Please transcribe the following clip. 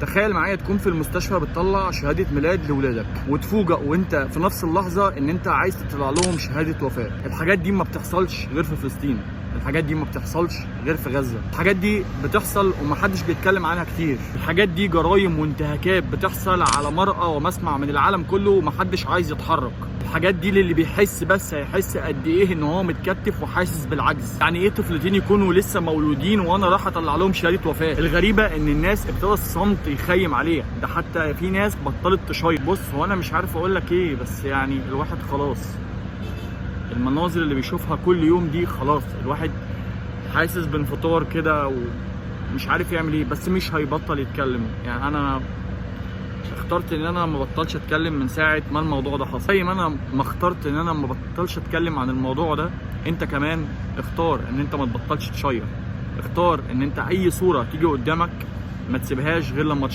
تخيل معايا تكون في المستشفى بتطلع شهادة ميلاد لولادك وتفوجئ وانت في نفس اللحظة ان انت عايز تطلع لهم شهادة وفاة. الحاجات دي ما بتحصلش غير في فلسطين، الحاجات دي ما بتحصلش غير في غزة، الحاجات دي بتحصل ومحدش بيتكلم عنها كتير. الحاجات دي جرائم وانتهاكات بتحصل على مرأى ومسمع من العالم كله ومحدش عايز يتحرك. الحاجات دي للي بيحس بس هيحس قد ايه ان هو متكتف وحاسس بالعجز. يعني ايه طفلتين يكونوا لسه مولودين وانا راح اطلع لهم شهاده وفاه؟ الغريبه ان الناس ابتدى الصمت يخيم عليها، ده حتى في ناس بطلت تشيط. بص هو انا مش عارف اقول لك ايه، بس يعني الواحد خلاص المناظر اللي بيشوفها كل يوم دي خلاص الواحد حاسس بانفطار كده ومش عارف يعمل ايه، بس مش هيبطل يتكلم. يعني انا اخترت ان انا ما بطلش اتكلم من ساعه ما الموضوع ده حصل. زي ما انا ما اخترت ان انا ما بطلش اتكلم عن الموضوع ده، انت كمان اختار ان انت ما تبطلش تشير. اختار ان انت اي صوره تيجي قدامك ما تسيبهاش غير لما